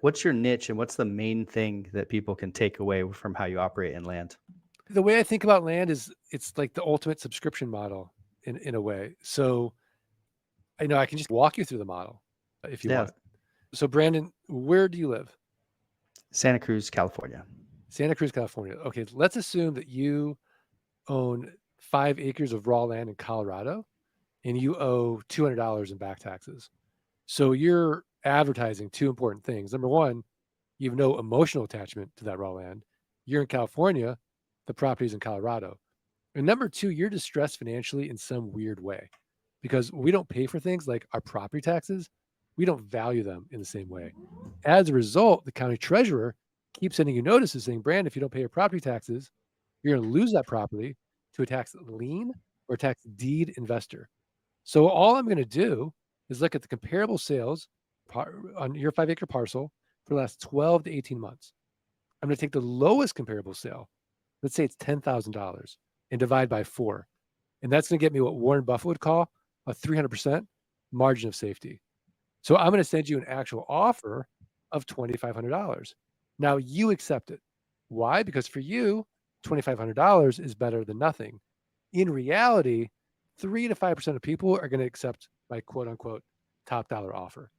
What's your niche and what's the main thing that people can take away from how you operate in land? The way I think about land is it's like the ultimate subscription model in a way. So I know I can just walk you through the model if you Yeah, want. So Brandon, where do you live? Santa Cruz, California. Santa Cruz, California. Okay, let's assume that you own 5 acres of raw land in Colorado and you owe $200 in back taxes. So you're advertising two important things. Number one, you have no emotional attachment to that raw land. You're in California, the property's in Colorado. And number two, you're distressed financially in some weird way because we don't pay for things like our property taxes. We don't value them in the same way. As a result, the county treasurer keeps sending you notices saying, Brand, if you don't pay your property taxes, you're going to lose that property to a tax lien or tax deed investor. So all I'm going to do is look at the comparable sales on your 5 acre parcel for the last 12 to 18 months. I'm going to take the lowest comparable sale. Let's say it's $10,000 and divide by 4. And that's going to get me what Warren Buffett would call a 300% margin of safety. So I'm going to send you an actual offer of $2,500. Now you accept it. Why? Because for you, $2,500 is better than nothing. In reality, 3 to 5% of people are going to accept my quote unquote top dollar offer.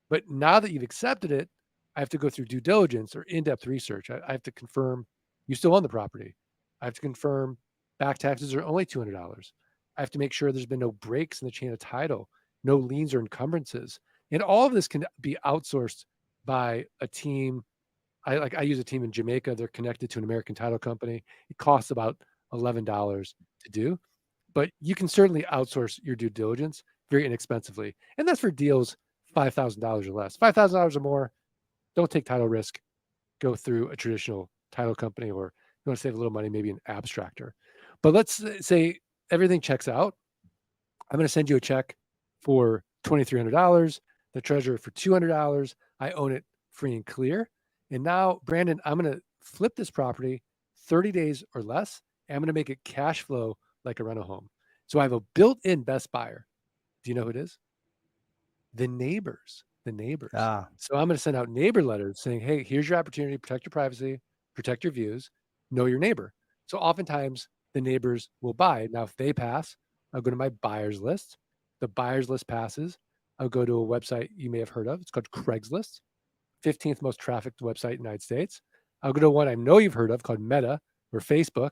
But now that you've accepted it, I have to go through due diligence or in depth research. I have to confirm you still own the property. I have to confirm back taxes are only $200. I have to make sure there's been no breaks in the chain of title, no liens or encumbrances. And all of this can be outsourced by a team. I use a team in Jamaica. They're connected to an American title company. It costs about $11 to do, but you can certainly outsource your due diligence very inexpensively. And that's for deals $5,000 or less. $5,000 or more, don't take title risk. Go through a traditional title company, or you want to save a little money, maybe an abstractor. But let's say everything checks out. I'm going to send you a check for $2,300, the treasurer for $200. I own it free and clear. And now, Brandon, I'm going to flip this property 30 days or less, and I'm going to make it cash flow like a rental home. So I have a built-in best buyer. Do you know who it is? The neighbors. The neighbors. Ah, So I'm going to send out neighbor letters saying, hey, here's your opportunity to protect your privacy, protect your views, know your neighbor. So oftentimes the neighbors will buy. Now, if they pass, I'll go to my buyers list. The buyers list passes. I'll go to a website you may have heard of. It's called Craigslist, 15th most trafficked website in the United States. I'll go to one I know you've heard of called Meta or Facebook,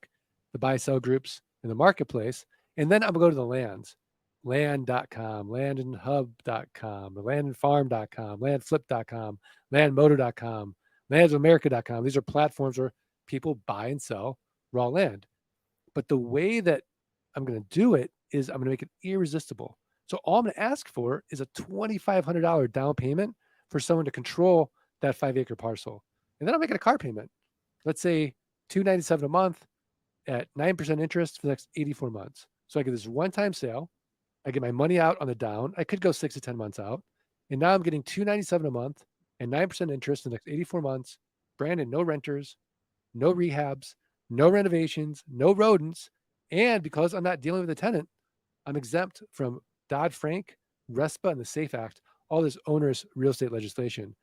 the buy sell groups in the marketplace. And then I'm going to go to the lands, land.com, landandhub.com, landandfarm.com, landflip.com, landmotor.com, landsofamerica.com. These are platforms where people buy and sell raw land. But the way that I'm going to do it is I'm going to make it irresistible. So all I'm going to ask for is a $2,500 down payment for someone to control that 5 acre parcel. And then I'll make it a car payment. Let's say $297 a month at 9% interest for the next 84 months. So I get this one-time sale. I get my money out on the down. I could go 6 to 10 months out. And now I'm getting $297 a month and 9% interest in the next 84 months. Brandon, no renters, no rehabs, no renovations, no rodents. And because I'm not dealing with a tenant, I'm exempt from Dodd-Frank, RESPA, and the SAFE Act, all this onerous real estate legislation.